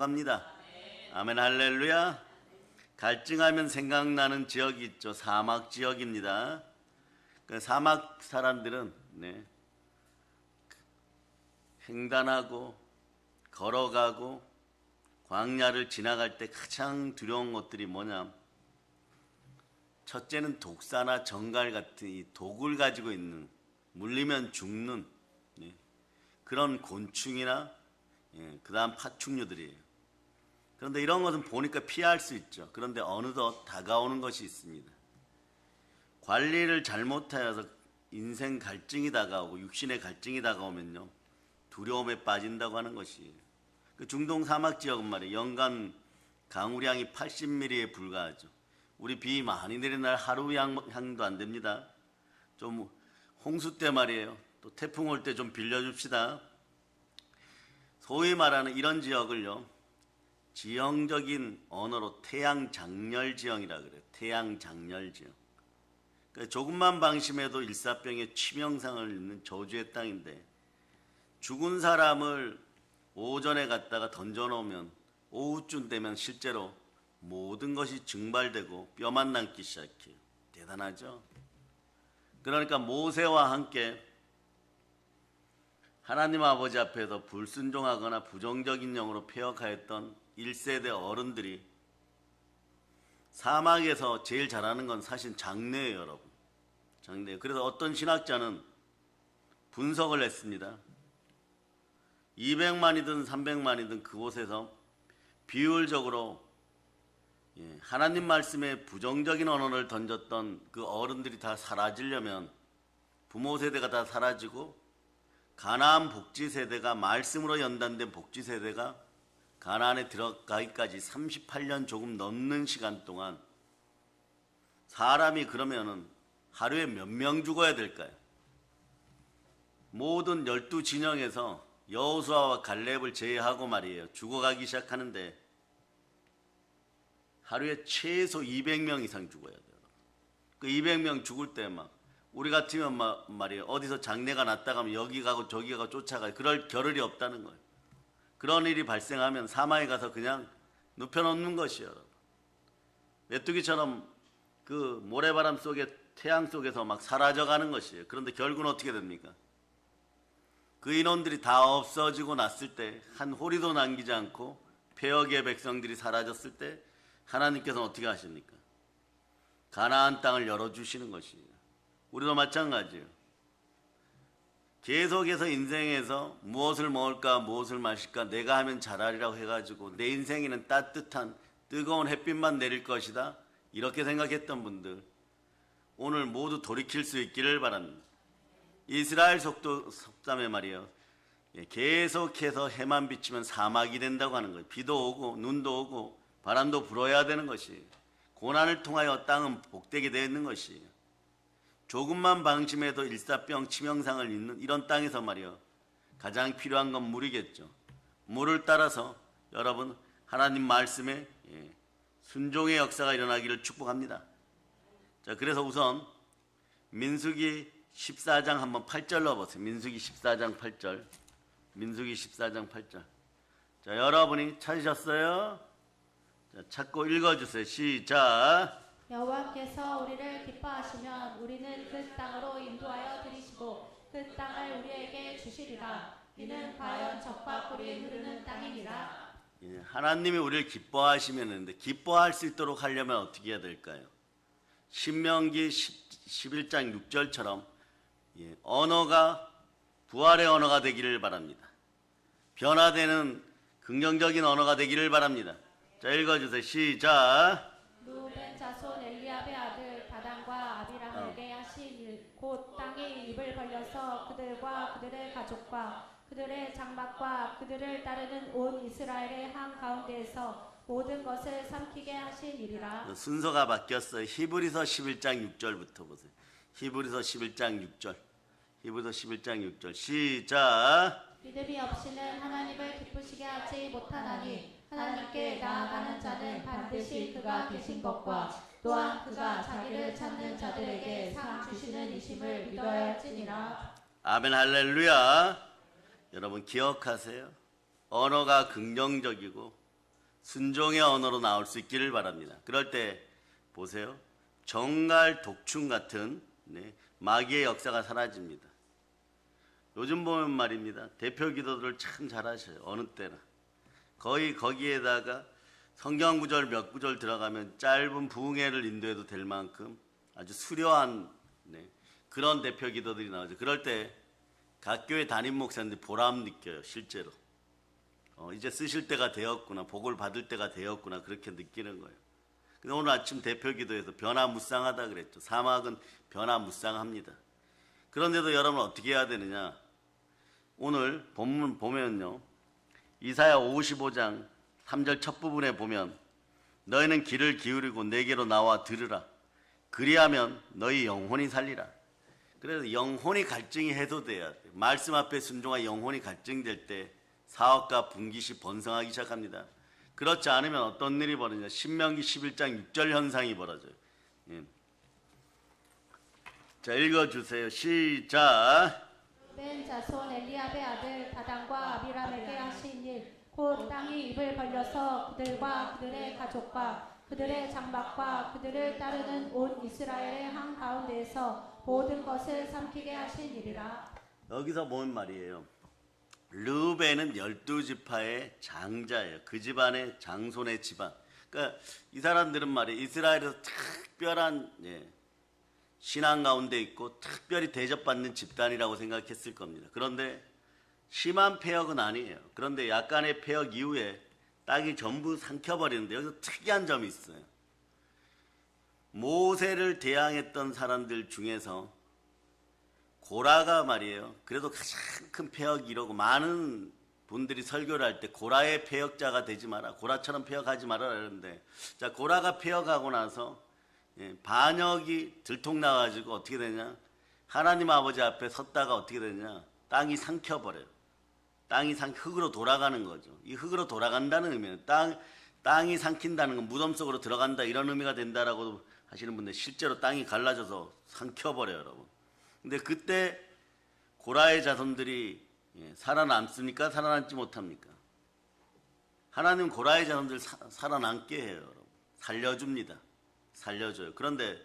합니다. 아멘 할렐루야. 갈증하면 생각나는 지역이 있죠. 사막 지역입니다. 그 사막 사람들은 횡단하고 걸어가고 광야를 지나갈 때 가장 두려운 것들이 뭐냐? 첫째는 독사나 정갈 같은 이 독을 가지고 있는, 물리면 죽는 그런 곤충이나 그 다음 파충류들이에요. 그런데 이런 것은 보니까 피할 수 있죠. 그런데 어느덧 다가오는 것이 있습니다. 관리를 잘못하여서 인생 갈증이 다가오고 육신의 갈증이 다가오면요, 두려움에 빠진다고 하는 것이에요. 그 중동 사막 지역은 말이에요, 연간 강우량이 80mm에 불과하죠. 우리 비 많이 내리는 날 하루 양도 안 됩니다. 좀 홍수 때 말이에요, 또 태풍 올 때 좀 빌려줍시다. 소위 말하는 이런 지역을요, 지형적인 언어로 태양장렬지형이라 그래요. 태양장렬지형. 그러니까 조금만 방심해도 일사병의 치명상을 입는 저주의 땅인데, 죽은 사람을 오전에 갔다가 던져놓으면 오후쯤 되면 실제로 모든 것이 증발되고 뼈만 남기 시작해요. 대단하죠? 그러니까 모세와 함께 하나님 아버지 앞에서 불순종하거나 부정적인 영으로 폐역하였던 1세대 어른들이 사막에서 제일 잘하는 건 사실 장례예요, 여러분. 장례. 그래서 어떤 신학자는 분석을 했습니다. 200만이든 300만이든 그곳에서 비율적으로 하나님 말씀에 부정적인 언어를 던졌던 그 어른들이 다 사라지려면 부모 세대가 다 사라지고 가나안 복지 세대가, 말씀으로 연단된 복지 세대가 가나안에 들어가기까지 38년 조금 넘는 시간 동안 사람이 그러면은 하루에 몇 명 죽어야 될까요? 모든 12진영에서 여호수아와 갈렙을 제외하고 말이에요, 죽어가기 시작하는데 하루에 최소 200명 이상 죽어야 돼요. 그 200명 죽을 때 막 우리 같으면 말이에요, 어디서 장례가 났다 가면 여기 가고 저기 가고 쫓아가요. 그럴 겨를이 없다는 거예요. 그런 일이 발생하면 사마에 가서 그냥 눕혀놓는 것이에요. 메뚜기처럼 그 모래바람 속에, 태양 속에서 막 사라져가는 것이에요. 그런데 결국은 어떻게 됩니까? 그 인원들이 다 없어지고 났을 때, 한 호리도 남기지 않고 폐역의 백성들이 사라졌을 때 하나님께서는 어떻게 하십니까? 가나안 땅을 열어주시는 것이에요. 우리도 마찬가지예요. 계속해서 인생에서 무엇을 먹을까, 무엇을 마실까, 내가 하면 잘하리라고 해가지고 내 인생에는 따뜻한 뜨거운 햇빛만 내릴 것이다, 이렇게 생각했던 분들 오늘 모두 돌이킬 수 있기를 바랍니다. 이스라엘 속담에 말이에요, 계속해서 해만 비치면 사막이 된다고 하는 거예요. 비도 오고 눈도 오고 바람도 불어야 되는 것이에요. 고난을 통하여 땅은 복되게 되어 있는 것이에요. 조금만 방심해도 일사병 치명상을 입는 이런 땅에서 말이요, 가장 필요한 건 물이겠죠. 물을 따라서 여러분 하나님 말씀에 순종의 역사가 일어나기를 축복합니다. 자, 그래서 우선 민수기 14장 한번 8절 넣어보세요. 민수기 14장 8절. 민수기 14장 8절. 자, 여러분이 찾으셨어요? 자, 찾고 읽어주세요. 시작. 여호와께서 우리를 기뻐하시면 우리는 그 땅으로 인도하여 들이시고 그 땅을 우리에게 주시리라. 이는 과연 젖과 꿀이 흐르는 땅이니라. 하나님이 우리를 기뻐하시면 되는데, 기뻐할 수 있도록 하려면 어떻게 해야 될까요? 신명기 11장 6절처럼 언어가 부활의 언어가 되기를 바랍니다. 변화되는 긍정적인 언어가 되기를 바랍니다. 자, 읽어주세요. 시작. 루벤 자손 엘리압의 아들 다단과 아비람에게 하신 일, 곧 땅이 입을 벌려서 그들과 그들의 가족과 그들의 장막과 그들을 따르는 온 이스라엘의 한가운데에서 모든 것을 삼키게 하신 일이라. 순서가 바뀌었어요. 히브리서 11장 6절부터 보세요. 히브리서 11장 6절. 히브리서 11장 6절. 시작. 믿음이 없이는 하나님을 기쁘시게 하지 못하나니 하나님께 나아가는 자는 반드시 그가 계신 것과 또한 그가 자기를 찾는 자들에게 상 주시는 이심을 믿어야 할지니라. 아멘 할렐루야. 여러분 기억하세요. 언어가 긍정적이고 순종의 언어로 나올 수 있기를 바랍니다. 그럴 때 보세요. 정갈 독충 같은 마귀의 역사가 사라집니다. 요즘 보면 말입니다. 대표 기도들을 참 잘하셔요. 어느 때나. 거의 거기에다가 성경 구절 몇 구절 들어가면 짧은 부흥회를 인도해도 될 만큼 아주 수려한 그런 대표 기도들이 나오죠. 그럴 때 각 교회 담임 목사님들이 보람 느껴요. 실제로. 이제 쓰실 때가 되었구나. 복을 받을 때가 되었구나. 그렇게 느끼는 거예요. 근데 오늘 아침 대표 기도에서 변화무쌍하다 그랬죠. 사막은 변화무쌍합니다. 그런데도 여러분 어떻게 해야 되느냐. 오늘 본문 보면요. 이사야 55장 3절 첫 부분에 보면 너희는 귀를 기울이고 내게로 나와 들으라. 그리하면 너희 영혼이 살리라. 그래서 영혼이 갈증이 해소돼야 돼요. 말씀 앞에 순종하 영혼이 갈증될 때 사업과 분깃이 번성하기 시작합니다. 그렇지 않으면 어떤 일이 벌어지냐. 신명기 11장 6절 현상이 벌어져요. 예. 자, 읽어주세요. 시작. 벤 자손 엘리압의 아들 다단과 아비람에게 하신 일 곧 땅이 입을 벌려서 그들과 그들의 가족과 그들의 장막과 그들을 따르는 온 이스라엘의 한가운데에서 모든 것을 삼키게 하신 일이라. 여기서 보면 말이에요. 르우벤은 12지파의 장자예요. 그 집안의 장손의 집안. 그러니까 이 사람들은 말이에요. 이스라엘에서 특별한 신앙 가운데 있고 특별히 대접받는 집단이라고 생각했을 겁니다. 그런데 심한 폐역은 아니에요. 그런데 약간의 폐역 이후에 땅이 전부 삼켜버리는데 여기서 특이한 점이 있어요. 모세를 대항했던 사람들 중에서 고라가 말이에요. 그래도 가장 큰 폐역이 이러고 많은 분들이 설교를 할 때 고라의 폐역자가 되지 마라. 고라처럼 폐역하지 마라. 그러는데 자, 고라가 폐역하고 나서 반역이 들통나가지고 어떻게 되냐. 하나님 아버지 앞에 섰다가 어떻게 되냐. 땅이 삼켜버려요. 땅이 흙으로 돌아가는 거죠. 이 흙으로 돌아간다는 의미는 땅이 삼킨다는 건 무덤 속으로 들어간다 이런 의미가 된다라고 하시는 분들 실제로 땅이 갈라져서 삼켜버려요, 여러분. 근데 그때 고라의 자손들이 살아남습니까? 살아남지 못합니까? 하나님 고라의 자손들 살아남게 해요, 여러분. 살려줍니다. 살려줘요. 그런데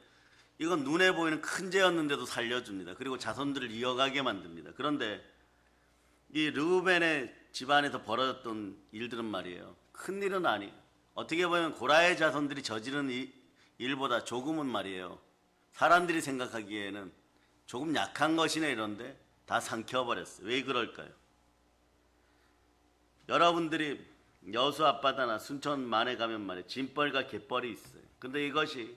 이건 눈에 보이는 큰 죄였는데도 살려줍니다. 그리고 자손들을 이어가게 만듭니다. 그런데 이 르우벤의 집안에서 벌어졌던 일들은 말이에요. 큰 일은 아니에요. 어떻게 보면 고라의 자손들이 저지른 이 일보다 조금은 말이에요. 사람들이 생각하기에는 조금 약한 것이네 이런데 다 삼켜버렸어요. 왜 그럴까요? 여러분들이 여수 앞바다나 순천 만에 가면 말이에요. 진벌과 갯벌이 있어요. 근데 이것이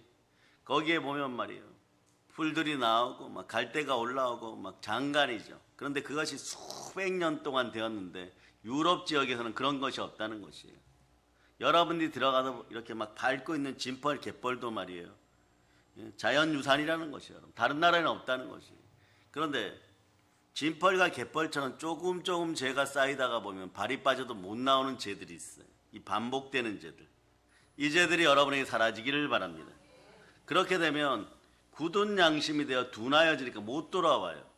거기에 보면 말이에요. 풀들이 나오고 막 갈대가 올라오고 막 장관이죠. 그런데 그것이 수백 년 동안 되었는데 유럽 지역에서는 그런 것이 없다는 것이에요. 여러분들이 들어가서 이렇게 막 밟고 있는 진벌, 갯벌도 말이에요. 자연유산이라는 것이에요. 다른 나라에는 없다는 것이에요. 그런데 진벌과 갯벌처럼 조금 죄가 쌓이다가 보면 발이 빠져도 못 나오는 죄들이 있어요. 이 반복되는 죄들. 이 죄들이 여러분에게 사라지기를 바랍니다. 그렇게 되면 굳은 양심이 되어 둔하여지니까 못 돌아와요.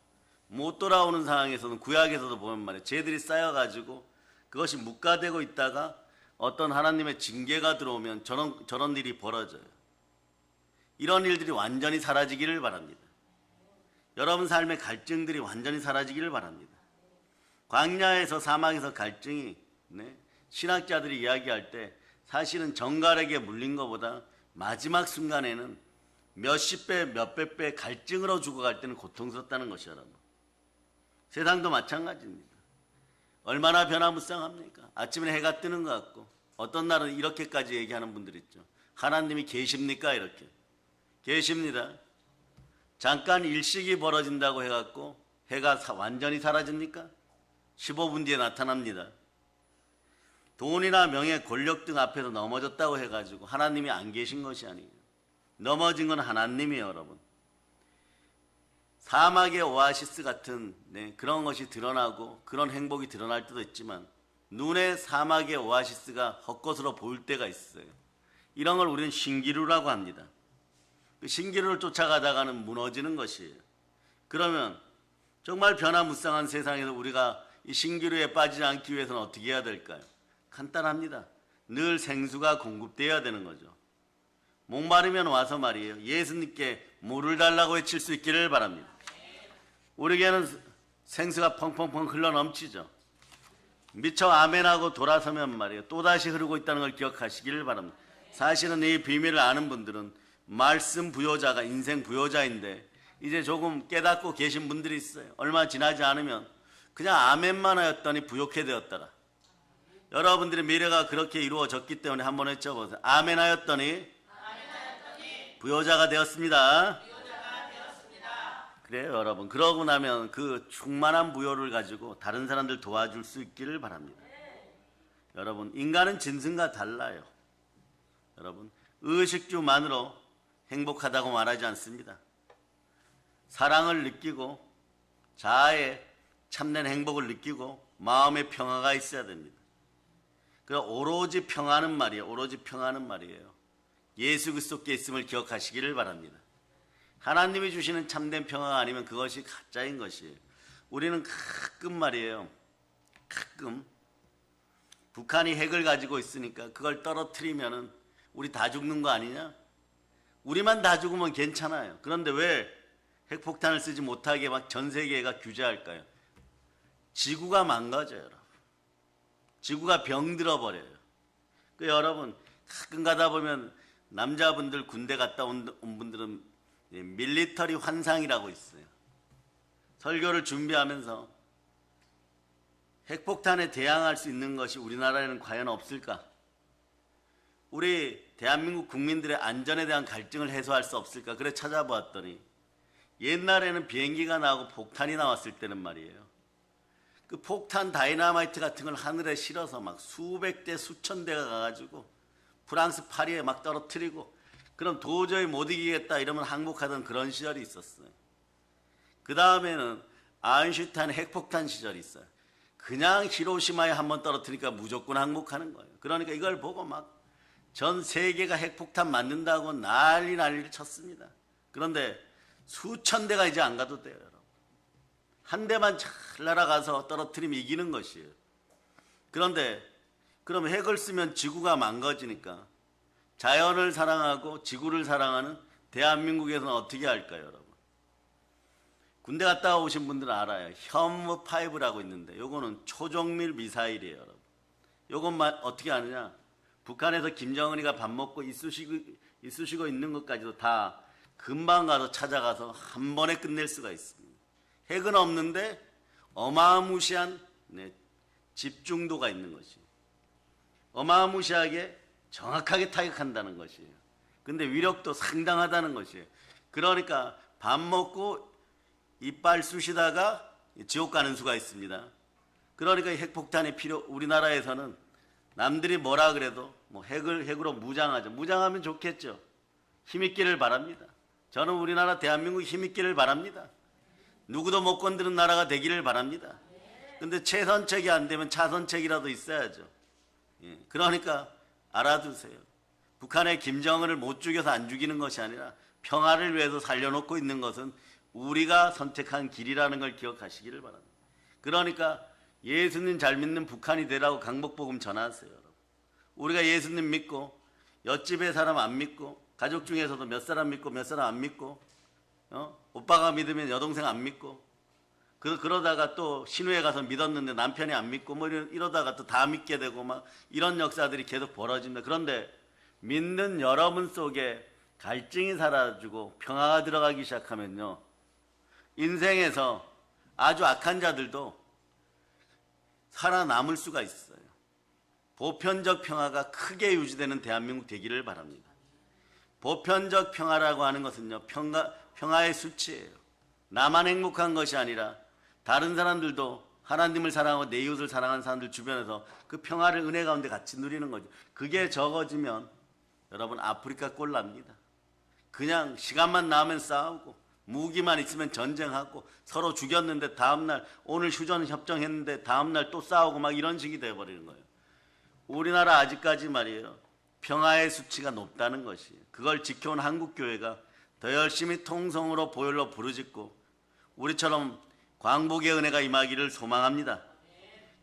못 돌아오는 상황에서는 구약에서도 보면 말이에요. 죄들이 쌓여가지고 그것이 묵과되고 있다가 어떤 하나님의 징계가 들어오면 저런 일이 벌어져요. 이런 일들이 완전히 사라지기를 바랍니다. 여러분 삶의 갈증들이 완전히 사라지기를 바랍니다. 광야에서 사막에서 갈증이 신학자들이 이야기할 때 사실은 정갈에게 물린 것보다 마지막 순간에는 몇십 배, 몇백 배 갈증으로 죽어갈 때는 고통스럽다는 것이요, 여러분. 세상도 마찬가지입니다. 얼마나 변화무쌍합니까? 아침에 해가 뜨는 것 같고 어떤 날은 이렇게까지 얘기하는 분들 있죠. 하나님이 계십니까? 이렇게. 계십니다. 잠깐 일식이 벌어진다고 해갖고 해가 완전히 사라집니까? 15분 뒤에 나타납니다. 돈이나 명예, 권력 등 앞에서 넘어졌다고 해가지고 하나님이 안 계신 것이 아니에요. 넘어진 건 하나님이에요, 여러분. 사막의 오아시스 같은 그런 것이 드러나고 그런 행복이 드러날 때도 있지만 눈에 사막의 오아시스가 헛것으로 보일 때가 있어요. 이런 걸 우리는 신기루라고 합니다. 그 신기루를 쫓아가다가는 무너지는 것이에요. 그러면 정말 변화무쌍한 세상에서 우리가 이 신기루에 빠지지 않기 위해서는 어떻게 해야 될까요? 간단합니다. 늘 생수가 공급되어야 되는 거죠. 목마르면 와서 말이에요. 예수님께 물을 달라고 외칠 수 있기를 바랍니다. 우리에게는 생수가 펑펑펑 흘러 넘치죠. 미처 아멘하고 돌아서면 말이에요. 또다시 흐르고 있다는 걸 기억하시기를 바랍니다. 사실은 이 비밀을 아는 분들은 말씀 부요자가 인생 부요자인데 이제 조금 깨닫고 계신 분들이 있어요. 얼마 지나지 않으면 그냥 아멘만 하였더니 부욕해 되었더라. 여러분들의 미래가 그렇게 이루어졌기 때문에 한번 외쳐보세요. 아멘 하였더니 부요자가 되었습니다. 그래요, 여러분. 그러고 나면 그 충만한 부요를 가지고 다른 사람들 도와줄 수 있기를 바랍니다. 여러분, 인간은 짐승과 달라요. 여러분, 의식주만으로 행복하다고 말하지 않습니다. 사랑을 느끼고 자아의 참된 행복을 느끼고 마음의 평화가 있어야 됩니다. 그 오로지 평화는 말이에요. 오로지 평화는 말이에요. 예수 그리스도께 있음을 기억하시기를 바랍니다. 하나님이 주시는 참된 평화가 아니면 그것이 가짜인 것이에요. 우리는 가끔 말이에요. 가끔 북한이 핵을 가지고 있으니까 그걸 떨어뜨리면은 우리 다 죽는 거 아니냐? 우리만 다 죽으면 괜찮아요. 그런데 왜 핵폭탄을 쓰지 못하게 막 전 세계가 규제할까요? 지구가 망가져요, 여러분. 지구가 병들어 버려요. 그 여러분 가끔 가다 보면 남자분들 군대 갔다 온 분들은 밀리터리 환상이라고 있어요. 설교를 준비하면서 핵폭탄에 대항할 수 있는 것이 우리나라에는 과연 없을까? 우리 대한민국 국민들의 안전에 대한 갈증을 해소할 수 없을까? 그래 찾아보았더니 옛날에는 비행기가 나오고 폭탄이 나왔을 때는 말이에요. 그 폭탄 다이나마이트 같은 걸 하늘에 실어서 막 수백 대 수천 대가 가가지고 프랑스 파리에 막 떨어뜨리고 그럼 도저히 못 이기겠다 이러면 항복하던 그런 시절이 있었어요. 그 다음에는 아인슈타인 핵폭탄 시절이 있어요. 그냥 히로시마에 한번 떨어뜨리니까 무조건 항복하는 거예요. 그러니까 이걸 보고 막 전 세계가 핵폭탄 맞는다고 난리를 쳤습니다. 그런데 수천 대가 이제 안 가도 돼요, 여러분. 한 대만 잘 날아가서 떨어뜨리면 이기는 것이에요. 그런데 그럼 핵을 쓰면 지구가 망가지니까 자연을 사랑하고 지구를 사랑하는 대한민국에서는 어떻게 할까요, 여러분? 군대 갔다 오신 분들은 알아요. 현무5라고 있는데 요거는 초정밀 미사일이에요, 여러분. 요것만 어떻게 하느냐? 북한에서 김정은이가 밥 먹고 이쑤시고 있는 것까지도 다 금방 가서 찾아가서 한 번에 끝낼 수가 있습니다. 핵은 없는데 어마무시한 집중도가 있는 것이에요. 어마무시하게 정확하게 타격한다는 것이에요. 근데 위력도 상당하다는 것이에요. 그러니까 밥 먹고 이빨 쑤시다가 지옥 가는 수가 있습니다. 그러니까 핵폭탄이 우리나라에서는 남들이 뭐라 그래도 뭐 핵으로 무장하죠. 무장하면 좋겠죠. 힘있기를 바랍니다. 저는 우리나라 대한민국 힘있기를 바랍니다. 누구도 못 건드는 나라가 되기를 바랍니다. 근데 최선책이 안 되면 차선책이라도 있어야죠. 예, 그러니까 알아두세요. 북한의 김정은을 못 죽여서 안 죽이는 것이 아니라 평화를 위해서 살려놓고 있는 것은 우리가 선택한 길이라는 걸 기억하시기를 바랍니다. 그러니까 예수님 잘 믿는 북한이 되라고 강복복음 전하세요. 여러분. 우리가 예수님 믿고 옆집에 사람 안 믿고 가족 중에서도 몇 사람 믿고 몇 사람 안 믿고 오빠가 믿으면 여동생 안 믿고 그러다가 또 신우에 가서 믿었는데 남편이 안 믿고 뭐 이러다가 또 다 믿게 되고 막 이런 역사들이 계속 벌어집니다. 그런데 믿는 여러분 속에 갈증이 사라지고 평화가 들어가기 시작하면요. 인생에서 아주 악한 자들도 살아남을 수가 있어요. 보편적 평화가 크게 유지되는 대한민국 되기를 바랍니다. 보편적 평화라고 하는 것은요. 평화의 수치예요. 나만 행복한 것이 아니라 다른 사람들도 하나님을 사랑하고 내 이웃을 사랑하는 사람들 주변에서 그 평화를 은혜 가운데 같이 누리는 거죠. 그게 적어지면 여러분 아프리카 꼴 납니다. 그냥 시간만 나면 싸우고 무기만 있으면 전쟁하고 서로 죽였는데 다음날 오늘 휴전 협정했는데 다음날 또 싸우고 막 이런 식이 되어버리는 거예요. 우리나라 아직까지 말이에요. 평화의 수치가 높다는 것이에요. 그걸 지켜온 한국교회가 더 열심히 통성으로 보혈로 부르짖고 우리처럼 광복의 은혜가 임하기를 소망합니다.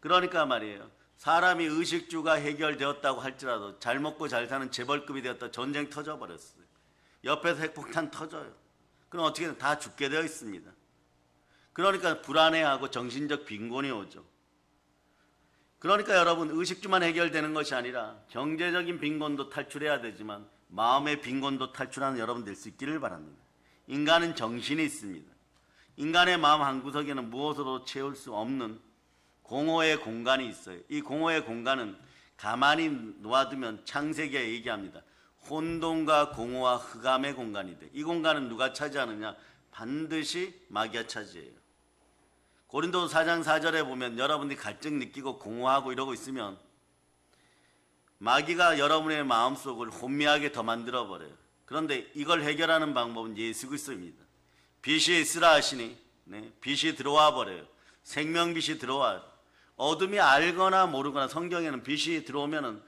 그러니까 말이에요. 사람이 의식주가 해결되었다고 할지라도 잘 먹고 잘 사는 재벌급이 되었다 전쟁 터져버렸어요. 옆에서 핵폭탄 터져요. 그럼 어떻게 다 죽게 되어 있습니다. 그러니까 불안해하고 정신적 빈곤이 오죠. 그러니까 여러분 의식주만 해결되는 것이 아니라 경제적인 빈곤도 탈출해야 되지만 마음의 빈곤도 탈출하는 여러분 될 수 있기를 바랍니다. 인간은 정신이 있습니다. 인간의 마음 한구석에는 무엇으로 채울 수 없는 공허의 공간이 있어요. 이 공허의 공간은 가만히 놓아두면 창세기가 얘기합니다. 혼돈과 공허와 흑암의 공간이 돼. 이 공간은 누가 차지하느냐? 반드시 마귀가 차지해요. 고린도서 4장 4절에 보면 여러분들이 갈증 느끼고 공허하고 이러고 있으면 마귀가 여러분의 마음속을 혼미하게 더 만들어버려요. 그런데 이걸 해결하는 방법은 예수 그리스도입니다. 빛이 있으라 하시니 빛이 들어와 버려요. 생명빛이 들어와요. 어둠이 알거나 모르거나 성경에는 빛이 들어오면은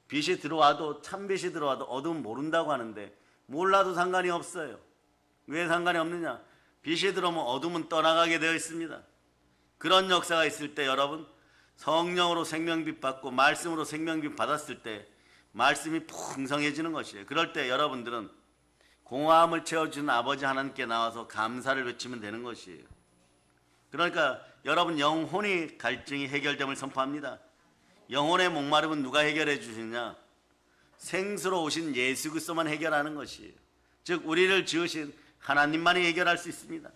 빛이 들어와도 참빛이 들어와도 어둠은 모른다고 하는데 몰라도 상관이 없어요. 왜 상관이 없느냐? 빛이 들어오면 어둠은 떠나가게 되어 있습니다. 그런 역사가 있을 때 여러분 성령으로 생명빛 받고 말씀으로 생명빛 받았을 때 말씀이 풍성해지는 것이에요. 그럴 때 여러분들은 공허함을 채워주는 아버지 하나님께 나와서 감사를 외치면 되는 것이에요. 그러니까 여러분 영혼이 갈증이 해결됨을 선포합니다. 영혼의 목마름은 누가 해결해 주시냐? 생수로 오신 예수 그리스도만 해결하는 것이에요. 즉 우리를 지으신 하나님만이 해결할 수 있습니다.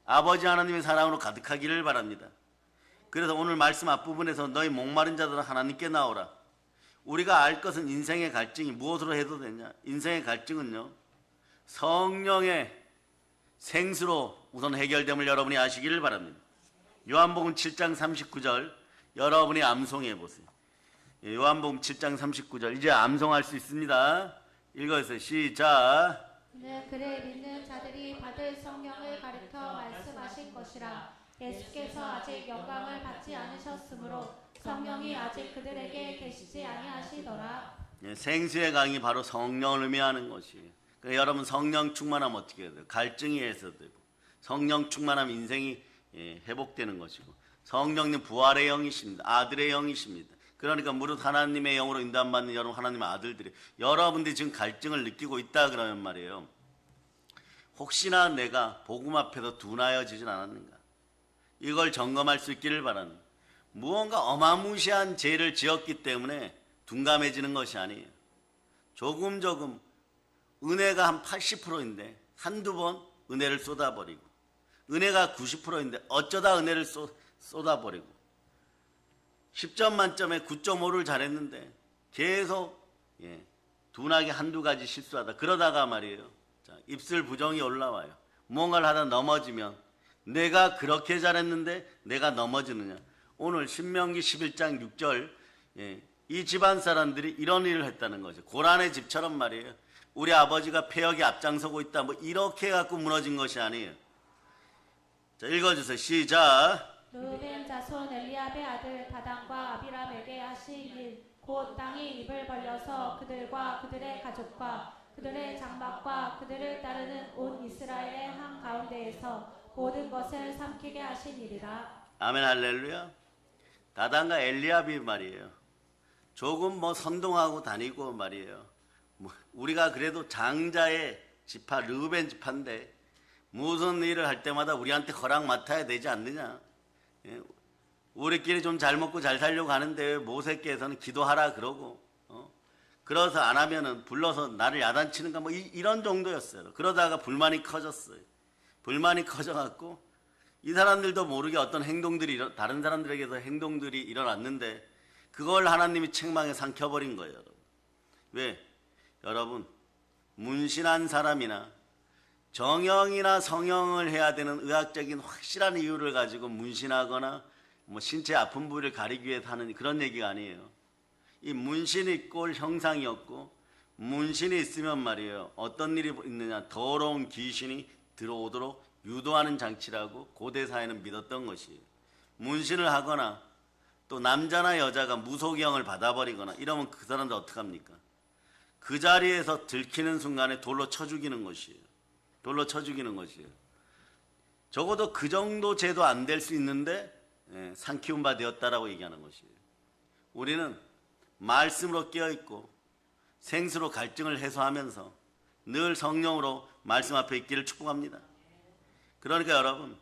아버지 하나님의 사랑으로 가득하기를 바랍니다. 그래서 오늘 말씀 앞부분에서 너희 목마른 자들아 하나님께 나오라. 우리가 알 것은 인생의 갈증이 무엇으로 해도 되냐? 인생의 갈증은요 성령의 생수로 우선 해결됨을 여러분이 아시기를 바랍니다. 요한복음 7장 39절 여러분이 암송해 보세요. 요한복음 7장 39절 이제 암송할 수 있습니다. 읽어주세요. 시작. 그를 믿는 자들이 받을 성령을 가르쳐 말씀하신 것이라. 예수께서 아직 영광을 받지 않으셨으므로 성령이 아직 그들에게 계시지 아니하시더라. 생수의 강이 바로 성령을 의미하는 것이에요. 그러니까 여러분 성령 충만하면 어떻게 해야 돼요? 갈증이 해소되고 성령 충만하면 인생이 회복되는 것이고 성령님 부활의 영이십니다. 아들의 영이십니다. 그러니까 무릇 하나님의 영으로 인도받는 여러분 하나님의 아들들이 여러분들이 지금 갈증을 느끼고 있다 그러면 말이에요. 혹시나 내가 복음 앞에서 둔하여지진 않았는가? 이걸 점검할 수 있기를 바랍니다. 무언가 어마무시한 죄를 지었기 때문에 둔감해지는 것이 아니에요. 조금 은혜가 한 80%인데 한두 번 은혜를 쏟아버리고 은혜가 90%인데 어쩌다 은혜를 쏟아버리고 10점 만점에 9.5를 잘했는데 계속 둔하게 한두 가지 실수하다 그러다가 말이에요. 자, 입술 부정이 올라와요. 무언가를 하다 넘어지면 내가 그렇게 잘했는데 내가 넘어지느냐. 오늘 신명기 11장 6절 이 집안 사람들이 이런 일을 했다는 거죠. 고란의 집처럼 말이에요. 우리 아버지가 폐역에 앞장서고 있다 뭐 이렇게 해갖고 무너진 것이 아니에요. 자 읽어주세요. 시작. 르벤 자손 엘리압의 아들 다단과 아비람에게 하신 일 곧 땅이 입을 벌려서 그들과 그들의 가족과 그들의 장막과 그들을 따르는 온 이스라엘의 한 가운데에서 모든 것을 삼키게 하신 일이라. 아멘 할렐루야. 다단과 엘리압이 말이에요. 조금 선동하고 다니고 말이에요. 우리가 그래도 장자의 지파 르벤 지파인데 무슨 일을 할 때마다 우리한테 허락 맡아야 되지 않느냐. 우리끼리 좀 잘 먹고 잘 살려고 하는데 모세께서는 기도하라 그러고 그래서 안 하면은 불러서 나를 야단치는가 이런 정도였어요. 그러다가 불만이 커졌어요. 불만이 커져갖고 이 사람들도 모르게 어떤 행동들이 다른 사람들에게서 행동들이 일어났는데 그걸 하나님이 책망에 삼켜버린 거예요. 여러분. 왜? 여러분 문신한 사람이나 정형이나 성형을 해야 되는 의학적인 확실한 이유를 가지고 문신하거나 신체 아픈 부위를 가리기 위해서 하는 그런 얘기가 아니에요. 이 문신이 꼴 형상이었고 문신이 있으면 말이에요. 어떤 일이 있느냐. 더러운 귀신이 들어오도록 유도하는 장치라고 고대 사회는 믿었던 것이에요. 문신을 하거나 또 남자나 여자가 무속영을 받아버리거나 이러면 그 사람들 어떡합니까? 그 자리에서 들키는 순간에 돌로 쳐 죽이는 것이에요. 돌로 쳐 죽이는 것이에요. 적어도 그 정도 죄도 안 될 수 있는데 산키운 바 되었다라고 얘기하는 것이에요. 우리는 말씀으로 깨어있고 생수로 갈증을 해소하면서 늘 성령으로 말씀 앞에 있기를 축복합니다. 그러니까 여러분,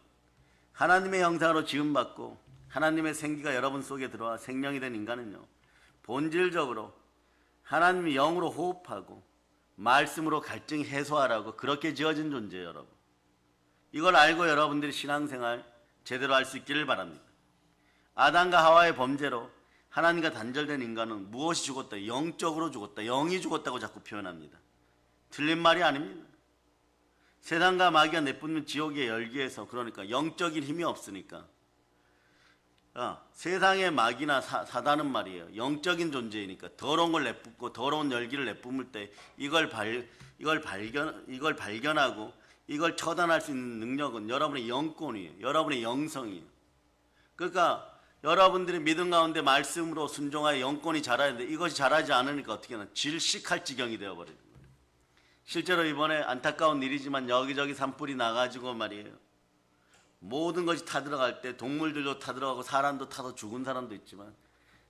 하나님의 형상으로 지음받고 하나님의 생기가 여러분 속에 들어와 생명이 된 인간은요, 본질적으로 하나님의 영으로 호흡하고 말씀으로 갈증 해소하라고 그렇게 지어진 존재예요, 여러분. 이걸 알고 여러분들이 신앙생활 제대로 할 수 있기를 바랍니다. 아담과 하와의 범죄로 하나님과 단절된 인간은 무엇이 죽었다? 영적으로 죽었다. 영이 죽었다고 자꾸 표현합니다. 틀린 말이 아닙니다. 세상과 마귀가 내뿜는 지옥의 열기에서, 그러니까 영적인 힘이 없으니까, 세상의 마귀나 사단은 말이에요, 영적인 존재이니까 더러운 걸 내뿜고 더러운 열기를 내뿜을 때 이걸 발견하고 이걸 처단할 수 있는 능력은 여러분의 영권이에요. 여러분의 영성이에요. 그러니까 여러분들이 믿음 가운데 말씀으로 순종하여 영권이 자라야 되는데 이것이 자라지 않으니까 어떻게 하나 질식할 지경이 되어버리는 거예요. 실제로 이번에 안타까운 일이지만 여기저기 산불이 나가지고 말이에요, 모든 것이 타들어갈 때 동물들도 타들어가고 사람도 타서 죽은 사람도 있지만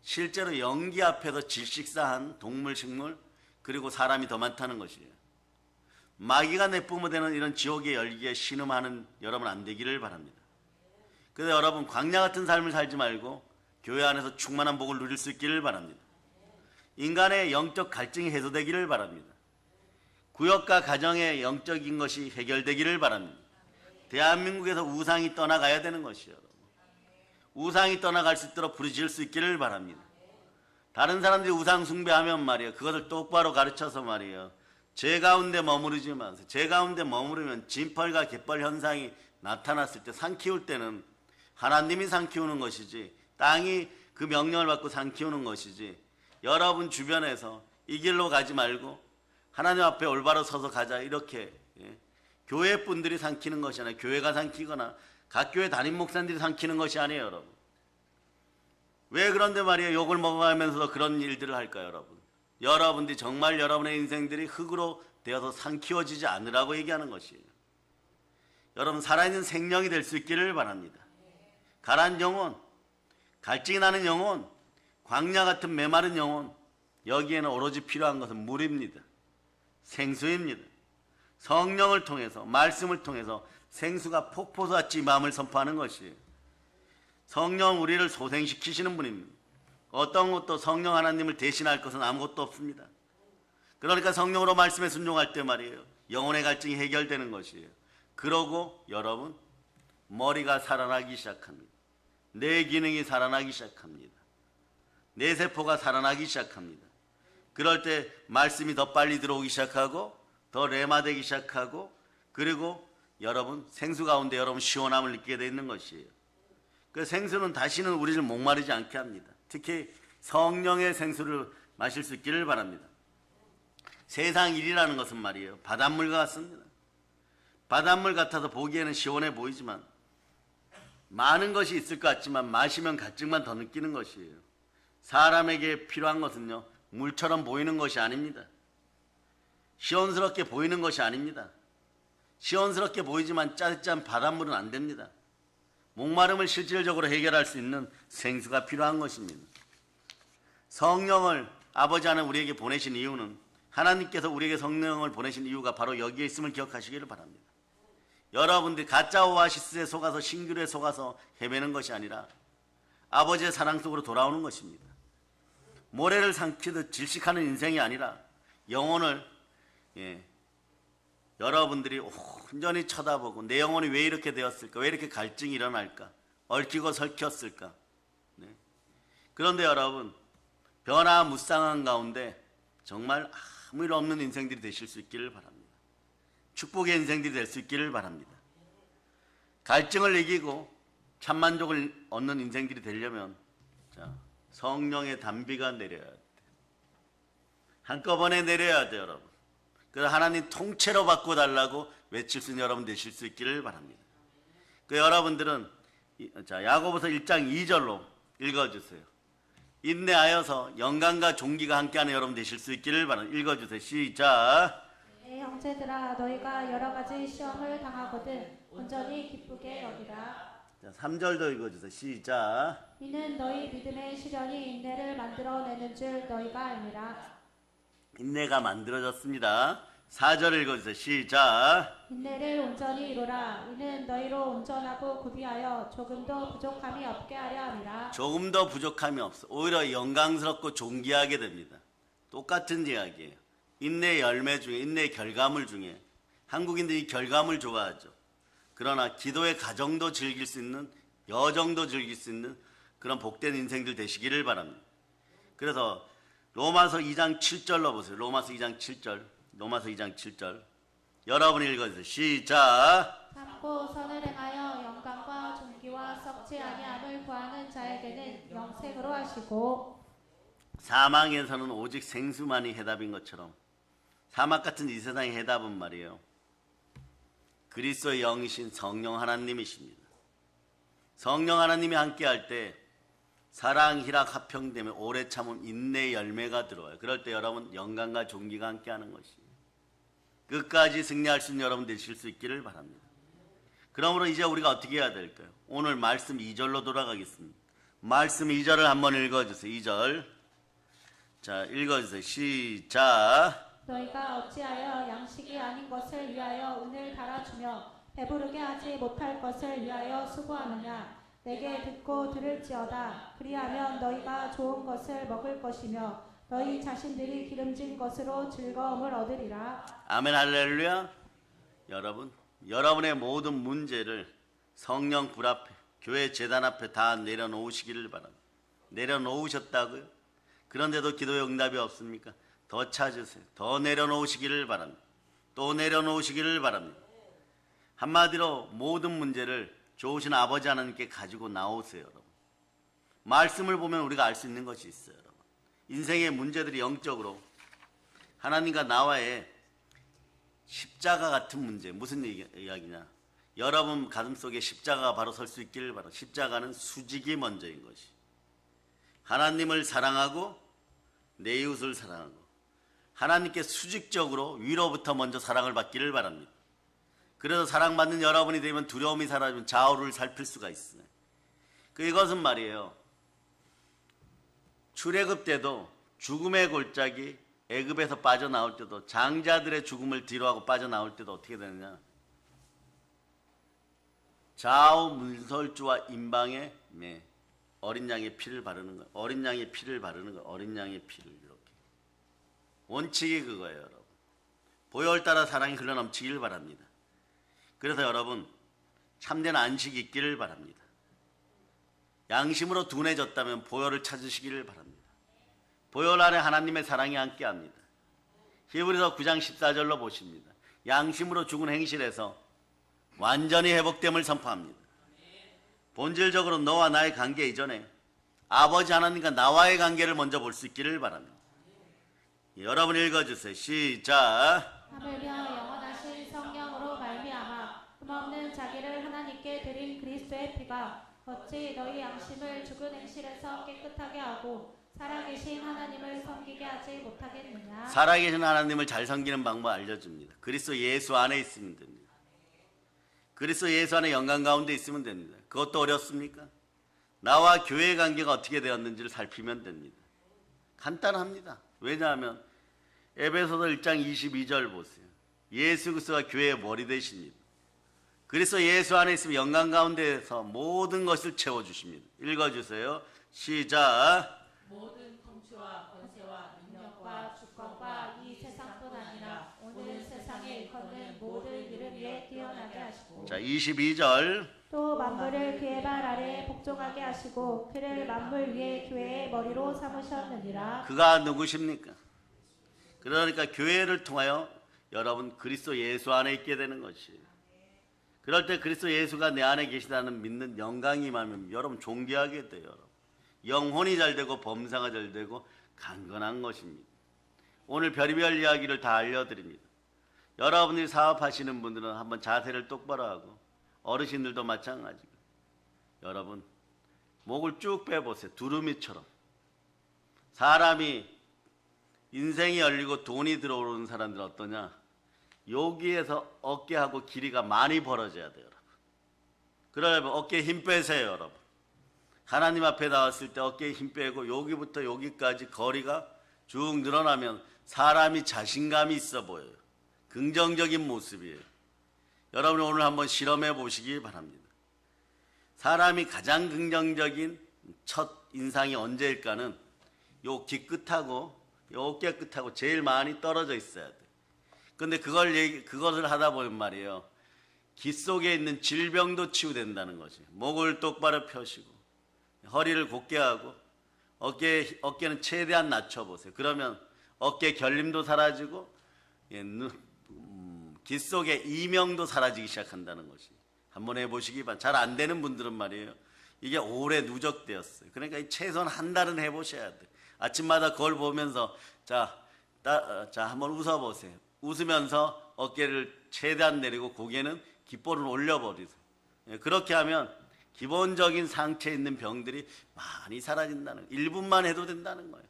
실제로 연기 앞에서 질식사한 동물, 식물, 그리고 사람이 더 많다는 것이에요. 마귀가 내뿜어 되는 이런 지옥의 열기에 신음하는 여러분 안 되기를 바랍니다. 그래서 여러분, 광야 같은 삶을 살지 말고 교회 안에서 충만한 복을 누릴 수 있기를 바랍니다. 인간의 영적 갈증이 해소되기를 바랍니다. 구역과 가정의 영적인 것이 해결되기를 바랍니다. 대한민국에서 우상이 떠나가야 되는 것이에요. 우상이 떠나갈 수 있도록 부르짖을 수 있기를 바랍니다. 다른 사람들이 우상 숭배하면 말이에요, 그것을 똑바로 가르쳐서 말이에요, 제 가운데 머무르지 마세요. 제 가운데 머무르면 진펄과 갯벌 현상이 나타났을 때, 산 키울 때는 하나님이 산 키우는 것이지 땅이 그 명령을 받고 산 키우는 것이지, 여러분 주변에서 이 길로 가지 말고 하나님 앞에 올바로 서서 가자 이렇게, 교회 분들이 삼키는 것이 아니라 교회가 삼키거나 각 교회 담임 목사님들이 삼키는 것이 아니에요, 여러분. 왜 그런데 말이에요, 욕을 먹어가면서도 그런 일들을 할까요, 여러분? 여러분들이 정말 여러분의 인생들이 흙으로 되어서 삼키워지지 않으라고 얘기하는 것이에요. 여러분, 살아있는 생명이 될 수 있기를 바랍니다. 가라앉은 영혼, 갈증이 나는 영혼, 광야 같은 메마른 영혼, 여기에는 오로지 필요한 것은 물입니다. 생수입니다. 성령을 통해서, 말씀을 통해서 생수가 폭포수같이 마음을 선포하는 것이에요. 성령은 우리를 소생시키시는 분입니다. 어떤 것도 성령 하나님을 대신할 것은 아무것도 없습니다. 그러니까 성령으로 말씀에 순종할 때 말이에요, 영혼의 갈증이 해결되는 것이에요. 그러고 여러분, 머리가 살아나기 시작합니다. 내 기능이 살아나기 시작합니다. 내 세포가 살아나기 시작합니다. 그럴 때 말씀이 더 빨리 들어오기 시작하고 더 레마되기 시작하고, 그리고 여러분 생수 가운데 여러분 시원함을 느끼게 되어 있는 것이에요. 그 생수는 다시는 우리를 목마르지 않게 합니다. 특히 성령의 생수를 마실 수 있기를 바랍니다. 세상 일이라는 것은 말이에요, 바닷물 같습니다. 바닷물 같아서 보기에는 시원해 보이지만 많은 것이 있을 것 같지만 마시면 갈증만 더 느끼는 것이에요. 사람에게 필요한 것은요, 물처럼 보이는 것이 아닙니다. 시원스럽게 보이는 것이 아닙니다. 시원스럽게 보이지만 짜릿짠 바닷물은 안 됩니다. 목마름을 실질적으로 해결할 수 있는 생수가 필요한 것입니다. 성령을 아버지 하나님 우리에게 보내신 이유는, 하나님께서 우리에게 성령을 보내신 이유가 바로 여기에 있음을 기억하시기를 바랍니다. 여러분들이 가짜 오아시스에 속아서 신규에 속아서 헤매는 것이 아니라 아버지의 사랑 속으로 돌아오는 것입니다. 모래를 삼키듯 질식하는 인생이 아니라 영혼을, 여러분들이 온전히 쳐다보고 내 영혼이 왜 이렇게 되었을까, 왜 이렇게 갈증이 일어날까, 얽히고 설켰을까. 그런데 여러분, 변화무쌍한 가운데 정말 아무 일 없는 인생들이 되실 수 있기를 바랍니다. 축복의 인생들이 될 수 있기를 바랍니다. 갈증을 이기고 참만족을 얻는 인생들이 되려면 성령의 단비가 내려야 돼. 한꺼번에 내려야 돼, 여러분. 그래서 하나님 통째로 바꿔달라고 외칠 수 있는 여러분 되실 수 있기를 바랍니다. 그 여러분들은 야고보서 1장 2절로 읽어주세요. 인내하여서 영광과 존귀가 함께하는 여러분 되실 수 있기를 바랍니다. 읽어주세요. 시작. 내 형제들아, 너희가 여러 가지 시험을 당하거든 온전히 기쁘게 여기라. 자, 3절도 읽어주세요. 시작. 이는 너희 믿음의 시련이 인내를 만들어내는 줄 너희가 알미라. 인내가 만들어졌습니다. 4절 읽어주세요. 시작. 인내를 온전히 이루라. 이는 너희로 온전하고 구비하여 조금도 부족함이 없게 하려 함이라. 조금 더 부족함이 없어. 오히려 영광스럽고 존귀하게 됩니다. 똑같은 이야기예요. 인내 열매 중에, 인내 결과물 중에 한국인들이 결과물 좋아하죠. 그러나 기도의 가정도 즐길 수 있는, 여정도 즐길 수 있는 그런 복된 인생들 되시기를 바랍니다. 그래서 로마서 2장 7절로 보세요. 로마서 2장 7절. 로마서 2장 7절. 여러분이 읽어주세요. 시작. 참고 선을 행하여 영광과 존귀와 썩지 아니함을 구하는 자에게는 영생으로 하시고 사망에서는 오직 생수만이 해답인 것처럼 사막 같은 이 세상의 해답은 말이에요. 그리스도의 영이신 성령 하나님이십니다. 성령 하나님이 함께할 때 사랑, 희락, 화평 때문에 오래 참은 인내의 열매가 들어와요. 그럴 때 여러분 영광과 존귀가 함께하는 것입니다. 끝까지 승리할 수 있는 여러분 되실 수 있기를 바랍니다. 그러므로 이제 우리가 어떻게 해야 될까요? 오늘 말씀 2절로 돌아가겠습니다. 말씀 2절을 한번 읽어주세요. 2절. 자, 읽어주세요. 시작. 너희가 어찌하여 양식이 아닌 것을 위하여 은을 달아주며 배부르게 하지 못할 것을 위하여 수고하느냐. 내게 듣고 들을지어다. 그리하면 너희가 좋은 것을 먹을 것이며 너희 자신들이 기름진 것으로 즐거움을 얻으리라. 아멘 할렐루야. 여러분, 여러분의 모든 문제를 성령 불 앞에, 교회 제단 앞에 다 내려놓으시기를 바랍니다. 내려놓으셨다고요? 그런데도 기도의 응답이 없습니까? 더 찾으세요. 더 내려놓으시기를 바랍니다. 또 내려놓으시기를 바랍니다. 한마디로 모든 문제를 좋으신 아버지 하나님께 가지고 나오세요. 여러분. 말씀을 보면 우리가 알 수 있는 것이 있어요. 여러분. 인생의 문제들이 영적으로 하나님과 나와의 십자가 같은 문제. 무슨 이야기냐. 여러분 가슴속에 십자가가 바로 설 수 있기를 바랍니다. 십자가는 수직이 먼저인 것이. 하나님을 사랑하고 내 이웃을 사랑하고 하나님께 수직적으로 위로부터 먼저 사랑을 받기를 바랍니다. 그래서 사랑받는 여러분이 되면 두려움이 사라지면 좌우를 살필 수가 있어요. 이것은 말이에요. 출애굽 때도 죽음의 골짜기 애굽에서 빠져나올 때도 장자들의 죽음을 뒤로하고 빠져나올 때도 어떻게 되느냐. 좌우 문설주와 임방에 어린 양의 피를 바르는 거예요. 어린 양의 피를 바르는 거예요. 어린 양의 피를 이렇게. 원칙이 그거예요, 여러분. 보혈 따라 사랑이 흘러넘치기를 바랍니다. 그래서 여러분 참된 안식이 있기를 바랍니다. 양심으로 둔해졌다면 보혈을 찾으시기를 바랍니다. 보혈 안에 하나님의 사랑이 함께합니다. 히브리서 9장 14절로 보십니다. 양심으로 죽은 행실에서 완전히 회복됨을 선포합니다. 본질적으로 너와 나의 관계 이전에 아버지 하나님과 나와의 관계를 먼저 볼 수 있기를 바랍니다. 여러분 읽어주세요. 시작. 하물며 영원하신 성령으로 말미암아 흠없는 자기를 하나님께 드린 그리스도의 피가 어찌 너희 양심을 죽은 행실에서 깨끗하게 하고 살아계신 하나님을 섬기게 하지 못하겠느냐. 살아계신 하나님을 잘 섬기는 방법 알려줍니다. 그리스도 예수 안에 있으면 됩니다. 그리스도 예수 안에 영광 가운데 있으면 됩니다. 그것도 어렵습니까? 나와 교회의 관계가 어떻게 되었는지를 살피면 됩니다. 간단합니다. 왜냐하면 에베소서 1장 22절 보세요. 예수 그리스도가 교회의 머리 되십니다. 그래서 예수 안에 있으면 영광 가운데에서 모든 것을 채워주십니다. 읽어주세요. 시작. 모든 통치와 권세와 능력과 주권과 이 세상뿐 아니라 오늘 세상에 일컫는 모든 이름 위에 뛰어나게 하시고 자, 22절. 또 만물을 그의 발 아래에 복종하게 하시고 그를 만물 위에 교회의 머리로 삼으셨느니라. 그가 누구십니까? 그러니까 교회를 통하여 여러분 그리스도 예수 안에 있게 되는 것이에요. 그럴 때 그리스도 예수가 내 안에 계시다는 믿는 영광이 임하면 여러분 존귀하게 돼요. 여러분. 영혼이 잘 되고 범사가 잘 되고 강건한 것입니다. 오늘 별의별 이야기를 다 알려드립니다. 여러분들이 사업하시는 분들은 한번 자세를 똑바로 하고 어르신들도 마찬가지고 여러분 목을 쭉 빼보세요. 두루미처럼. 사람이 인생이 열리고 돈이 들어오는 사람들은 어떠냐? 여기에서 어깨하고 길이가 많이 벌어져야 돼요. 여러분. 그러려면 어깨에 힘 빼세요, 여러분. 하나님 앞에 나왔을 때 어깨에 힘 빼고 여기부터 여기까지 거리가 쭉 늘어나면 사람이 자신감이 있어 보여요. 긍정적인 모습이에요. 여러분 오늘 한번 실험해 보시기 바랍니다. 사람이 가장 긍정적인 첫 인상이 언제일까는 요 귀 끝하고 요 어깨 끝하고 제일 많이 떨어져 있어야 돼. 근데 그것을 하다 보면 말이에요. 귀 속에 있는 질병도 치유된다는 거지. 목을 똑바로 펴시고 허리를 곧게 하고 어깨는 최대한 낮춰보세요. 그러면 어깨 결림도 사라지고 귀 속에 이명도 사라지기 시작한다는 것이. 한번 해보시기 바랍니다. 잘 안 되는 분들은 말이에요. 이게 오래 누적되었어요. 그러니까 최소한 한 달은 해보셔야 돼. 아침마다 거울 보면서 자 한번 웃어보세요. 웃으면서 어깨를 최대한 내리고 고개는 귓볼을 올려버리세요. 그렇게 하면 기본적인 상체에 있는 병들이 많이 사라진다는 거예요. 1분만 해도 된다는 거예요.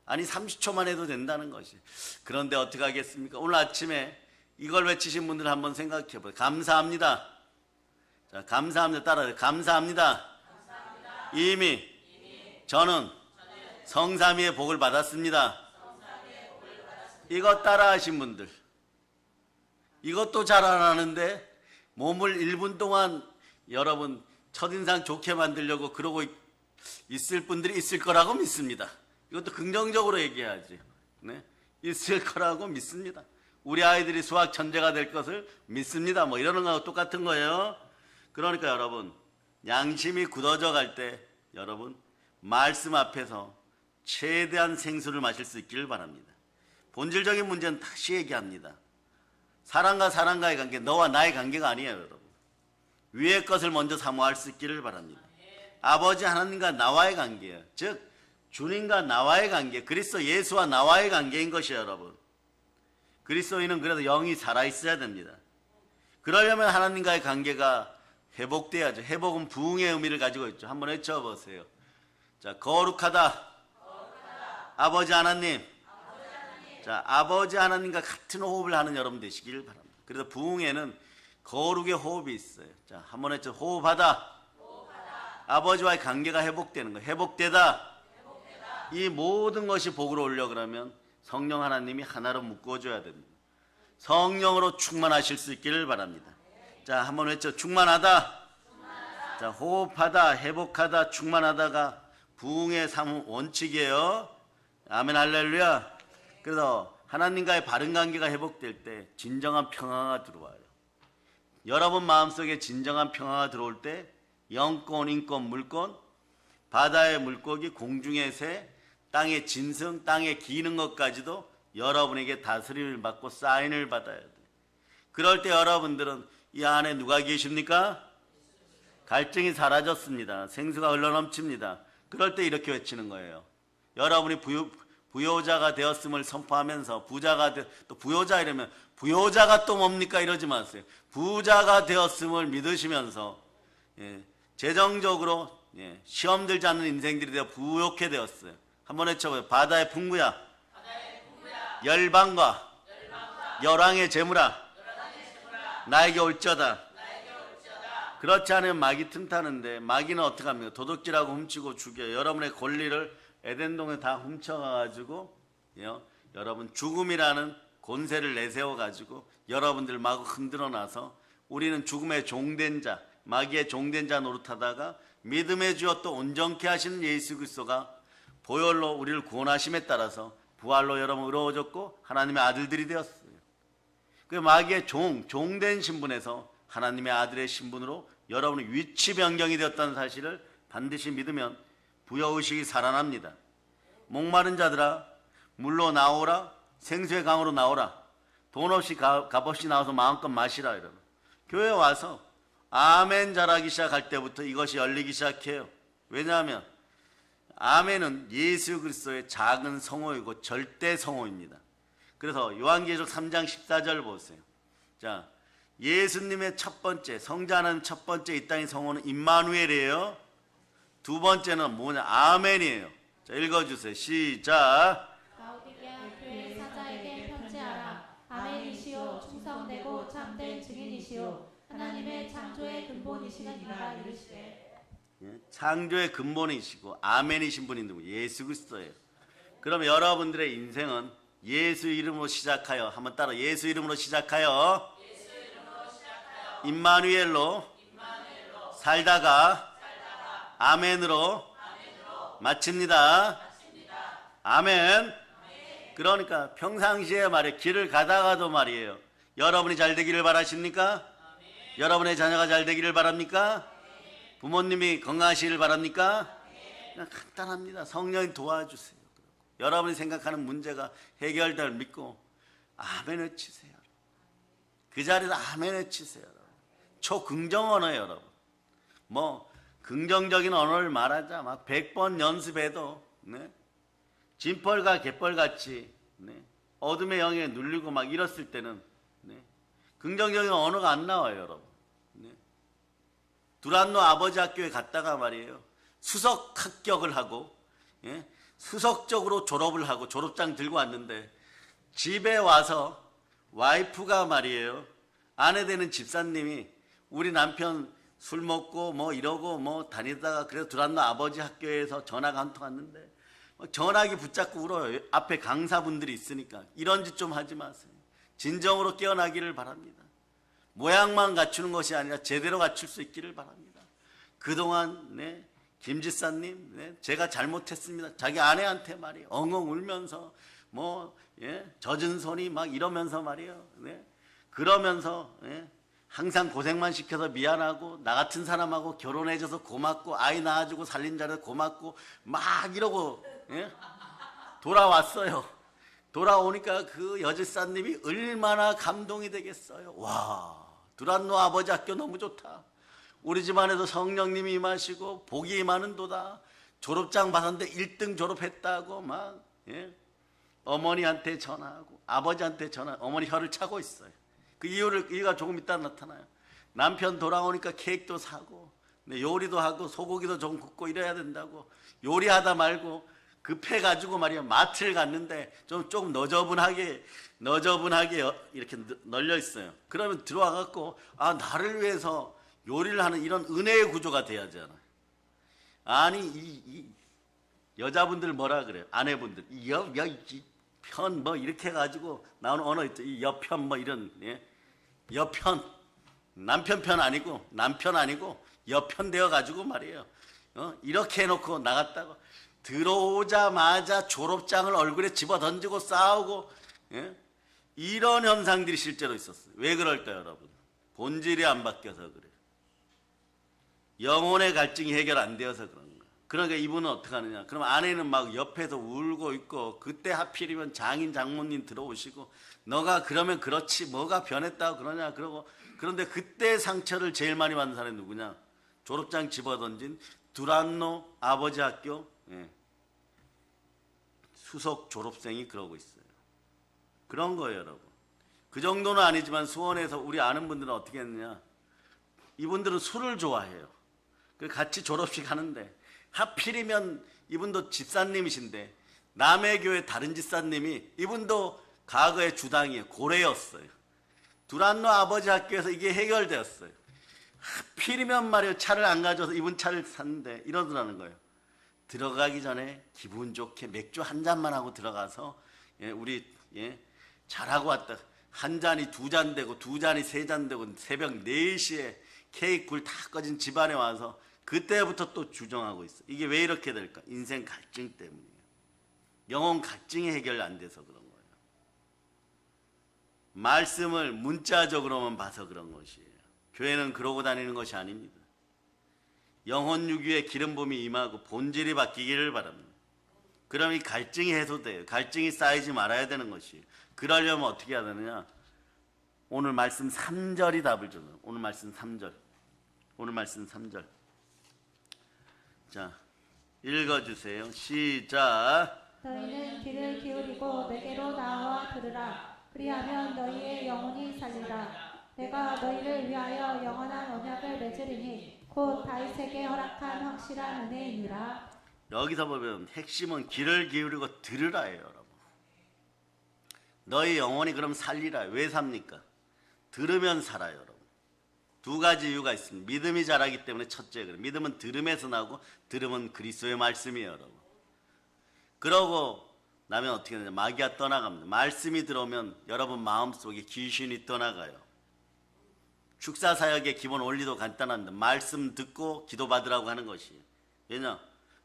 아니 30초만 해도 된다는 것이. 그런데 어떻게 하겠습니까? 오늘 아침에 이걸 외치신 분들 한번 생각해 보세요. 감사합니다. 자, 감사합니다. 따라해요. 감사합니다. 이미 저는 성삼위의 복을 받았습니다. 이거 따라하신 분들, 이것도 잘 안 하는데 몸을 1분 동안 여러분 첫인상 좋게 만들려고 그러고 있을 분들이 있을 거라고 믿습니다. 이것도 긍정적으로 얘기해야지. 네? 있을 거라고 믿습니다. 우리 아이들이 수학 천재가 될 것을 믿습니다. 뭐 이러는 거하고 똑같은 거예요. 그러니까 여러분 양심이 굳어져 갈 때 여러분 말씀 앞에서 최대한 생수를 마실 수 있기를 바랍니다. 본질적인 문제는 다시 얘기합니다. 사람과 사람과의 관계, 너와 나의 관계가 아니에요, 여러분. 위의 것을 먼저 사모할 수 있기를 바랍니다. 아버지 하나님과 나와의 관계예요. 즉 주님과 나와의 관계, 그리스도 예수와 나와의 관계인 것이에요, 여러분. 그리스도인은 그래도 영이 살아있어야 됩니다. 그러려면 하나님과의 관계가 회복돼야죠. 회복은 부흥의 의미를 가지고 있죠. 한번 외쳐보세요. 자, 거룩하다. 아버지 하나님. 자, 아버지 하나님과 같은 호흡을 하는 여러분 되시길 바랍니다. 그래서 부흥에는 거룩의 호흡이 있어요. 자, 한번 외쳐. 호흡하다. 아버지와의 관계가 회복되는 거예요. 회복되다. 이 모든 것이 복으로 올려 그러면 성령 하나님이 하나로 묶어줘야 됩니다. 성령으로 충만하실 수 있기를 바랍니다. 자, 한번 외쳐. 충만하다. 자, 호흡하다, 회복하다, 충만하다가 부흥의 원칙이에요. 아멘, 할렐루야. 그래서 하나님과의 바른 관계가 회복될 때 진정한 평화가 들어와요. 여러분 마음속에 진정한 평화가 들어올 때 영권, 인권, 물권, 바다의 물고기, 공중의 새, 땅의 짐승, 땅에 기는 것까지도 여러분에게 다스림을 받고 사인을 받아야 돼요. 그럴 때 여러분들은 이 안에 누가 계십니까? 갈증이 사라졌습니다. 생수가 흘러넘칩니다. 그럴 때 이렇게 외치는 거예요. 여러분이 부요자가 되었음을 선포하면서 또 부요자 이러면 부요자가 또 뭡니까 이러지 마세요. 부자가 되었음을 믿으시면서 재정적으로 시험 들지 않는 인생들이 되어 부욕해 되었어요. 한번 외쳐보세요. 바다의 풍부야. 열방과 열왕의 재물아. 나에게 올지어다. 그렇지 않으면 마귀 틈타는데 마귀는 어떻게 합니까? 도둑질하고 훔치고 죽여요. 여러분의 권리를 에덴동에 다 훔쳐가지고 여러분 죽음이라는 권세를 내세워가지고 여러분들 마구 흔들어놔서 우리는 죽음의 종된 자, 마귀의 종된 자 노릇하다가 믿음의 주여 또 온전케 하시는 예수 그리스도가 보혈로 우리를 구원하심에 따라서 부활로 여러분 의로워졌고 하나님의 아들들이 되었어요. 그 마귀의 종된 신분에서 하나님의 아들의 신분으로 여러분의 위치 변경이 되었다는 사실을 반드시 믿으면 부여의식이 살아납니다. 목마른 자들아 물로 나오라. 생수의 강으로 나오라. 돈 없이 값없이 나와서 마음껏 마시라. 이러면 교회에 와서 아멘 잘하기 시작할 때부터 이것이 열리기 시작해요. 왜냐하면 아멘은 예수 그리스도의 작은 성호이고 절대 성호입니다. 그래서 요한계시록 3장 14절 보세요. 자, 예수님의 첫 번째 성자는 첫 번째 이 땅의 성호는 임마누엘이에요. 두 번째는 뭐냐? 아멘이에요. 자, 읽어주세요. 시작. 라오디게아 교회 사자에게 편지하라. 아멘이시오. 충성되고 참된 증인이시오. 하나님의 창조의 근본이시는 이라 이르시되 예? 창조의 근본이시고 아멘이신 분이 누구? 예수 그리스도예요. 그럼 여러분들의 인생은 예수 이름으로 시작하여, 한번 따라, 예수 이름으로 시작하여 임마누엘로 살다가 아멘으로 마칩니다. 아멘. 그러니까 평상시에 말이에요. 길을 가다가도 말이에요. 여러분이 잘 되기를 바라십니까? 여러분의 자녀가 잘 되기를 바랍니까? 부모님이 건강하시기를 바랍니까? 그냥 간단합니다. 성령이 도와주세요. 여러분이 생각하는 문제가 해결될 믿고 아멘 외치세요. 그 자리에서 아멘 외치세요. 초긍정 언어예요, 여러분. 뭐 긍정적인 언어를 말하자 막 100번 연습해도 네? 진펄과 갯벌같이 네? 어둠의 영에 눌리고 막 이랬을 때는 네? 긍정적인 언어가 안 나와요, 여러분. 네? 두란노 아버지 학교에 갔다가 말이에요. 수석 합격을 하고 예? 수석적으로 졸업을 하고 졸업장 들고 왔는데 집에 와서 와이프가 말이에요. 아내 되는 집사님이 우리 남편 술 먹고 뭐 이러고 뭐 다니다가 그래서 두란노 아버지 학교에서 전화가 한 통 왔는데 전화기 붙잡고 울어요. 앞에 강사분들이 있으니까 이런 짓 좀 하지 마세요. 진정으로 깨어나기를 바랍니다. 모양만 갖추는 것이 아니라 제대로 갖출 수 있기를 바랍니다. 그동안 네, 김 지사님 네, 제가 잘못했습니다. 자기 아내한테 말이에요. 엉엉 울면서 뭐 예, 젖은 손이 막 이러면서 말이에요. 네, 그러면서 예, 항상 고생만 시켜서 미안하고 나 같은 사람하고 결혼해줘서 고맙고 아이 낳아주고 살린 자를 고맙고 막 이러고 예? 돌아왔어요. 돌아오니까 그 여집사님이 얼마나 감동이 되겠어요. 와, 두란노 아버지 학교 너무 좋다. 우리 집안에도 성령님이 임하시고 복이 임하는도다. 졸업장 받았는데 1등 졸업했다고 막 예? 어머니한테 전화하고 아버지한테 전화. 어머니 혀를 차고 있어요. 그 이유가 조금 이따 나타나요. 남편 돌아오니까 케이크도 사고 요리도 하고 소고기도 좀 굽고 이래야 된다고 요리하다 말고 급해가지고 말이야 마트를 갔는데 조금 너저분하게 이렇게 널려 있어요. 그러면 들어와갖고 아 나를 위해서 요리를 하는 이런 은혜의 구조가 돼야 하잖아. 아니 이 여자분들 뭐라 그래요? 아내분들 편 뭐 이렇게 해가지고 나오는 언어 있죠. 이 여편 뭐 이런 예? 여편 남편 편 아니고 남편 아니고 여편 되어 가지고 말이에요. 이렇게 해놓고 나갔다고 들어오자마자 졸업장을 얼굴에 집어 던지고 싸우고 예? 이런 현상들이 실제로 있었어요. 왜 그럴까요, 여러분? 본질이 안 바뀌어서 그래요. 영혼의 갈증이 해결 안 되어서 그런 거예요. 그러니까 이분은 어떻게 하느냐? 그럼 아내는 막 옆에서 울고 있고 그때 하필이면 장인 장모님 들어오시고 너가 그러면 그렇지 뭐가 변했다고 그러냐 그러고 그런데 그때 상처를 제일 많이 받는 사람이 누구냐? 졸업장 집어던진 두란노 아버지 학교 예. 수석 졸업생이 그러고 있어요. 그런 거예요, 여러분. 그 정도는 아니지만 수원에서 우리 아는 분들은 어떻게 했느냐? 이분들은 술을 좋아해요. 같이 졸업식 하는데 하필이면 이분도 집사님이신데 남의 교회 다른 집사님이 이분도 과거의 주당이에요. 고래였어요. 두란노 아버지 학교에서 이게 해결되었어요. 하필이면 말이에요. 차를 안 가져서 이분 차를 샀는데 이러더라는 거예요. 들어가기 전에 기분 좋게 맥주 한 잔만 하고 들어가서 예, 우리 예, 잘하고 왔다. 한 잔이 2잔 되고 2잔이 3잔 되고 새벽 4시에 케이크 불 다 꺼진 집안에 와서 그때부터 또 주정하고 있어. 이게 왜 이렇게 될까? 인생 갈증 때문이에요. 영혼 갈증이 해결 안 돼서 그런 거예요. 말씀을 문자적으로만 봐서 그런 것이에요. 교회는 그러고 다니는 것이 아닙니다. 영혼 유기에 기름 부음이 임하고 본질이 바뀌기를 바랍니다. 그럼 이 갈증이 해소돼요. 갈증이 쌓이지 말아야 되는 것이에요. 그러려면 어떻게 해야 되느냐? 오늘 말씀 3절이 답을 줘요. 오늘 말씀 3절. 오늘 말씀 3절. 자, 읽어주세요. 시작. 너희는 귀를 기울이고 내게로 나와 들으라. 그리하면 너희의 영혼이 살리라. 내가 너희를 위하여 영원한 언약을 맺으리니 곧 다윗에게 허락한 확실한 은혜이니라. 여기서 보면 핵심은 귀를 기울이고 들으라예요, 여러분. 너희 영혼이 그럼 살리라. 왜 삽니까? 들으면 살아요, 여러분. 두 가지 이유가 있습니다. 믿음이 자라기 때문에 첫째, 그래. 믿음은 들음에서 나고 들음은 그리스도의 말씀이에요, 여러분. 그러고 나면 어떻게 되냐? 마귀가 떠나갑니다. 말씀이 들어오면 여러분 마음속에 귀신이 떠나가요. 축사 사역의 기본 원리도 간단한데 말씀 듣고 기도받으라고 하는 것이에요. 왜냐?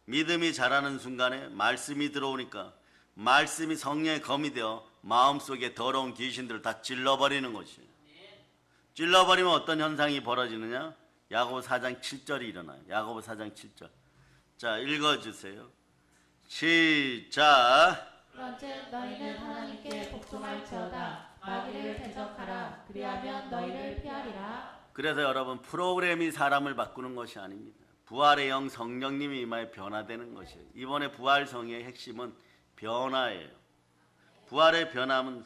믿음이 자라는 순간에 말씀이 들어오니까 말씀이 성령의 검이 되어 마음속에 더러운 귀신들을 다 찔러버리는 것이에요. 찔러버리면 어떤 현상이 벌어지느냐? 야고보 4장 7절이 일어나요. 야고보 4장 7절. 자, 읽어주세요. 시작. 그런즉 너희는 하나님께 복종할지어다. 마귀를 대적하라. 그리하면 너희를 피하리라. 그래서 여러분, 프로그램이 사람을 바꾸는 것이 아닙니다. 부활의 영 성령님이 임하여 변화되는 것이에요. 이번에 부활성의 핵심은 변화예요. 부활의 변화는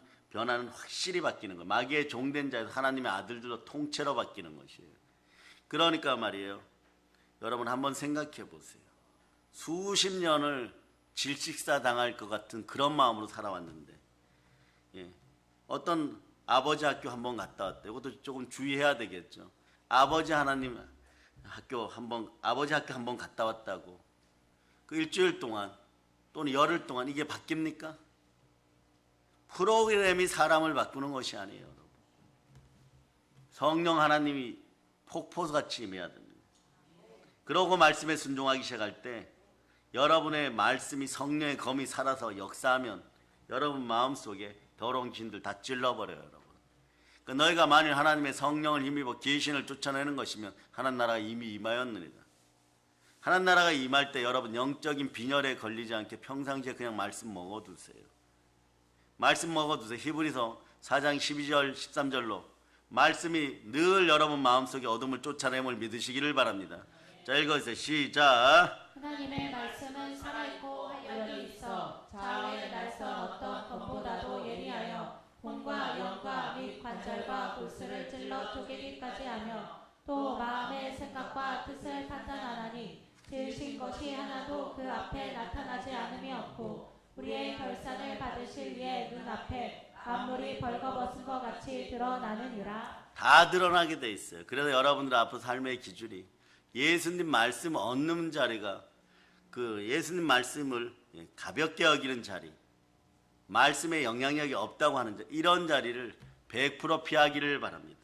확실히 바뀌는 거예요. 마귀의 종된 자에서 하나님의 아들들로 통째로 바뀌는 것이에요. 그러니까 말이에요. 여러분 한번 생각해 보세요. 수십 년을 질식사 당할 것 같은 그런 마음으로 살아왔는데, 예. 어떤 아버지 학교 한번 갔다 왔대요. 이것도 조금 주의해야 되겠죠. 아버지 학교 한번 갔다 왔다고 그 일주일 동안 또는 열흘 동안 이게 바뀝니까? 프로그램이 사람을 바꾸는 것이 아니에요, 여러분. 성령 하나님이 폭포수같이 임해야 됩니다. 그러고 말씀에 순종하기 시작할 때 여러분의 말씀이 성령의 검이 살아서 역사하면 여러분 마음속에 더러운 귀신들 다 찔러버려요, 여러분. 그러니까 너희가 만일 하나님의 성령을 힘입어 귀신을 쫓아내는 것이면 하나님 나라가 이미 임하였느니라. 하나님 나라가 임할 때 여러분 영적인 빈혈에 걸리지 않게 평상시에 그냥 말씀 먹어두세요. 말씀 먹어두세요. 히브리서 4장 12절 13절로 말씀이 늘 여러분 마음속에 어둠을 쫓아냄을 믿으시기를 바랍니다. 자, 읽어주세요. 시작. 하나님의 말씀은 살아있고 활력이 있어 좌우의 날선 어떤 검보다도 예리하여魂과 영과 및 관절과 골수를 찔러 쪼개기까지 하며 또 마음의 생각과 뜻을 판단하나니 지으신 것이 하나도 그 앞에 나타나지 않음이 없고 우리의 결산을 받으실 이의 눈앞에 만물이 벌거벗은 것 같이 드러나느니라. 다 드러나게 돼 있어요. 그래서 여러분들 앞으로 삶의 기준이 예수님 말씀 얻는 자리가 그 예수님 말씀을 가볍게 여기는 자리, 말씀에 영향력이 없다고 하는 자리, 이런 자리를 100% 피하기를 바랍니다.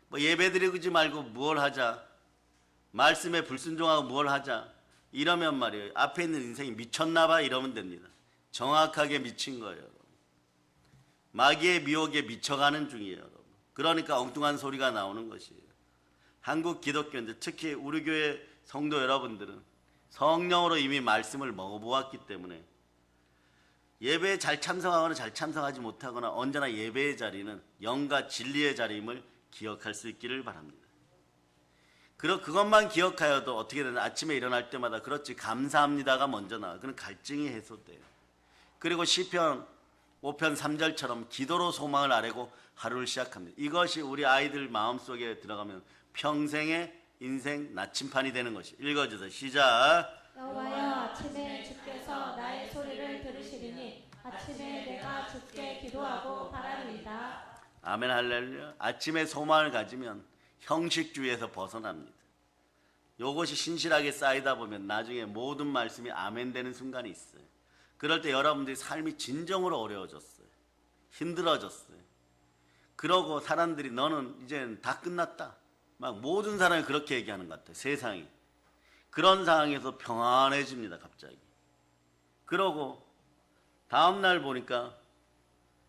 뭐 예배드리지 말고 무엇 하자, 말씀에 불순종하고 무엇 하자 이러면 말이에요. 앞에 있는 인생이 미쳤나봐 이러면 됩니다. 정확하게 미친 거예요. 마귀의 미혹에 미쳐가는 중이에요. 여러분. 그러니까 엉뚱한 소리가 나오는 것이에요. 한국 기독교인들, 특히 우리 교회 성도 여러분들은 성령으로 이미 말씀을 먹어보았기 때문에 예배에 잘 참석하거나 잘 참석하지 못하거나 언제나 예배의 자리는 영과 진리의 자리임을 기억할 수 있기를 바랍니다. 그것만 기억하여도 어떻게 되나 아침에 일어날 때마다 그렇지 감사합니다가 먼저 나와요. 그건 갈증이 해소돼요. 그리고 시편 5편 3절처럼 기도로 소망을 아뢰고 하루를 시작합니다. 이것이 우리 아이들 마음속에 들어가면 평생의 인생 나침판이 되는 것이. 읽어주세요. 시작. 여호와여 아침에 주께서 나의 소리를 들으시리니 아침에 내가 주께 기도하고 바라리이다. 아멘 할렐루야. 아침에 소망을 가지면 형식주의에서 벗어납니다. 이것이 신실하게 쌓이다 보면 나중에 모든 말씀이 아멘 되는 순간이 있어요. 그럴 때 여러분들이 삶이 진정으로 어려워졌어요. 힘들어졌어요. 그러고 사람들이 너는 이제 다 끝났다. 막 모든 사람이 그렇게 얘기하는 것 같아요. 세상이. 그런 상황에서 평안해집니다. 갑자기. 그러고 다음날 보니까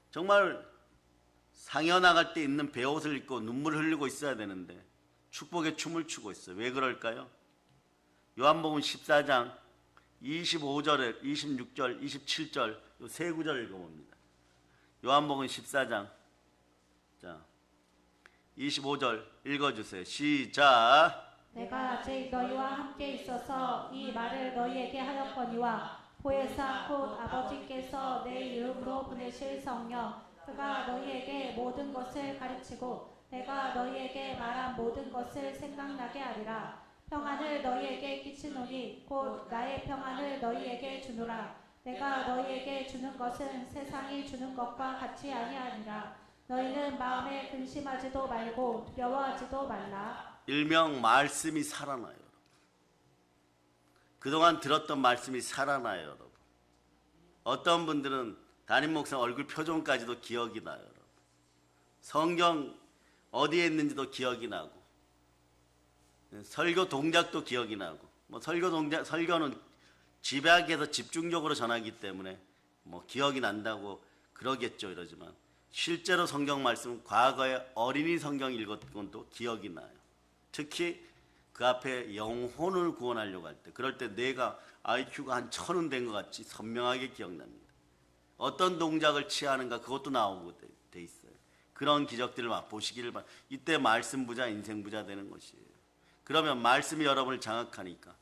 정말 상여 나갈 때 입는 베옷을 입고 눈물 흘리고 있어야 되는데 축복의 춤을 추고 있어요. 왜 그럴까요? 요한복음 14장 25절에 26절, 27절 이 세 구절 읽어봅니다. 요한복음 14장 자 25절 읽어주세요. 시작. 내가 아직 너희와 함께 있어서 이 말을 너희에게 하였거니와 보혜사 곧 아버지께서 내 이름으로 보내실 성령 그가 너희에게 모든 것을 가르치고 내가 너희에게 말한 모든 것을 생각나게 하리라. 평안을 너희에게 끼치노니 곧 나의 평안을 너희에게 주노라. 내가 너희에게 주는 것은 세상이 주는 것과 같이 아니하니라. 너희는 마음에 근심하지도 말고 두려워하지도 말라. 일명 말씀이 살아나요. 그동안 들었던 말씀이 살아나요, 여러분. 어떤 분들은 담임 목사 얼굴 표정까지도 기억이 나요, 여러분. 성경 어디에 있는지도 기억이 나고, 설교 동작도 기억이 나고, 설교는 집약해서 집중적으로 전하기 때문에 기억이 난다고 그러겠죠, 이러지만 실제로 성경 말씀은 과거에 어린이 성경 읽었던 것도 기억이 나요. 특히 그 앞에 영혼을 구원하려고 할 때, 그럴 때 내가 IQ가 한 1000은 된 것 같이 선명하게 기억납니다. 어떤 동작을 취하는가 그것도 나오고 돼 있어요. 그런 기적들을 맛보시기를 바랍니다. 이때 말씀 부자, 인생 부자 되는 것이에요. 그러면 말씀이 여러분을 장악하니까,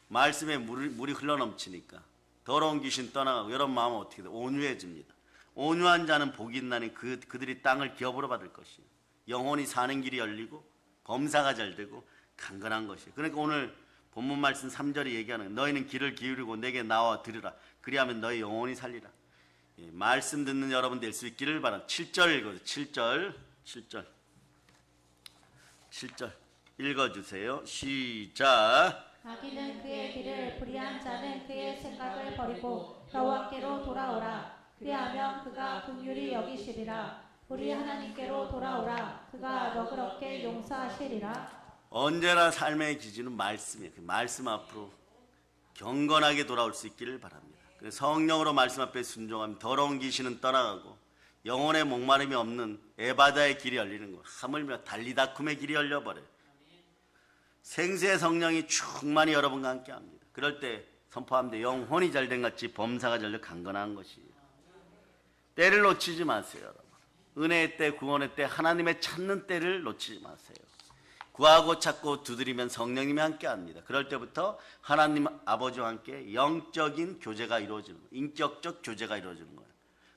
말씀에 물이 흘러넘치니까 더러운 귀신 떠나가고 여러분 마음은 어떻게 돼요? 온유해집니다. 온유한 자는 복이 있나니 그들이 땅을 기업으로 받을 것이에요. 영혼이 사는 길이 열리고 범사가 잘 되고 강건한 것이에요. 그러니까 오늘 본문 말씀 3절이 얘기하는, 너희는 귀를 기울이고 내게 나와 들으라. 그리하면 너희 영혼이 살리라. 예, 말씀 듣는 여러분 될 수 있기를 바랍니다. 7절 읽어주세요. 7절 읽어주세요. 시작. 악인은 그의 길을, 불의한 자는 그의 생각을 버리고 여호와께로 돌아오라. 그리하면 그가 긍휼히 여기시리라. 우리 하나님께로 돌아오라. 그가 너그럽게 용서하시리라. 언제나 삶의 기준은 말씀이에요. 그 말씀 앞으로 경건하게 돌아올 수 있기를 바랍니다. 그래서 성령으로 말씀 앞에 순종하면 더러운 귀신은 떠나가고 영혼의 목마름이 없는 에바다의 길이 열리는 거, 하물며 달리다쿰의 길이 열려버려요. 생수의 성령이 충만히 여러분과 함께합니다. 그럴 때 선포합니다. 영혼이 잘된 같이 범사가 잘려 강건한 것이에요. 때를 놓치지 마세요, 여러분. 은혜의 때, 구원의 때, 하나님의 찾는 때를 놓치지 마세요. 구하고 찾고 두드리면 성령님이 함께합니다. 그럴 때부터 하나님 아버지와 함께 영적인 교제가 이루어지는 거예요. 인격적 교제가 이루어지는 거예요.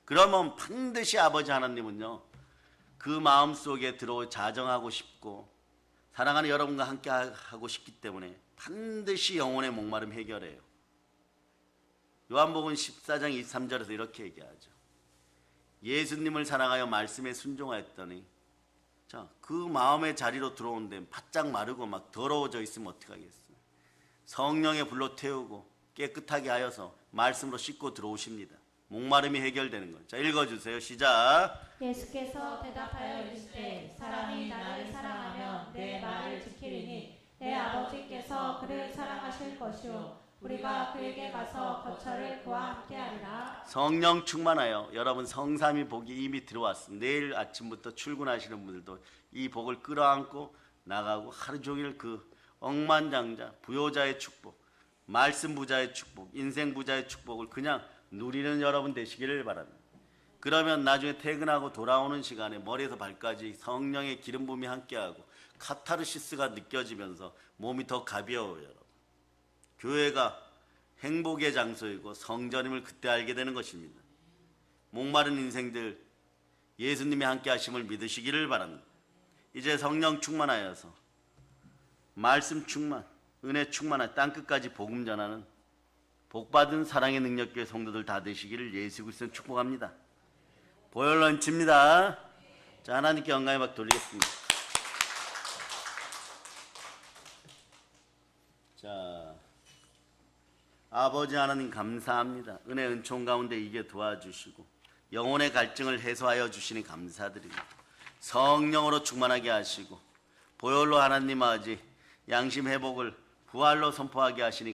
그러면 반드시 아버지 하나님은요, 그 마음속에 들어오 자정하고 싶고 사랑하는 여러분과 함께 하고 싶기 때문에 반드시 영혼의 목마름 해결해요. 요한복음 14장 23절에서 이렇게 얘기하죠. 예수님을 사랑하여 말씀에 순종하였더니, 자, 그 마음의 자리로 들어온 데는 바짝 마르고 막 더러워져 있으면 어떡하겠어요. 성령의 불로 태우고 깨끗하게 하여서 말씀으로 씻고 들어오십니다. 목마름이 해결되는 거예요. 자, 읽어주세요. 시작. 예수께서 대답하여 이르시되 사람이 나를 사랑하면 내 말을 지키리니 내 아버지께서 그를 사랑하실 것이요 우리가 그에게 가서 거처를 그와 함께하리라. 성령 충만하여 여러분 성삼위 복이 이미 들어왔습니다. 내일 아침부터 출근하시는 분들도 이 복을 끌어안고 나가고 하루 종일 그 억만장자 부요자의 축복, 말씀 부자의 축복, 인생 부자의 축복을 그냥 누리는 여러분 되시기를 바랍니다. 그러면 나중에 퇴근하고 돌아오는 시간에 머리에서 발까지 성령의 기름 부음이 함께하고 카타르시스가 느껴지면서 몸이 더 가벼워요. 여러분. 교회가 행복의 장소이고 성전임을 그때 알게 되는 것입니다. 목마른 인생들 예수님의 함께 하심을 믿으시기를 바랍니다. 이제 성령 충만하여서 말씀 충만, 은혜 충만한 땅끝까지 복음 전하는 복받은 사랑의 능력교회 성도들 다 되시기를 예수 그리스도는 축복합니다. 보혈 런치입니다. 자, 하나님께 영광의 박 돌리겠습니다. 자, 아버지 하나님 감사합니다. 은혜 은총 가운데 이게 도와주시고 영혼의 갈증을 해소하여 주시니 감사드립니다. 성령으로 충만하게 하시고 보혈로 하나님 아버지 양심 회복을 부활로 선포하게 하시니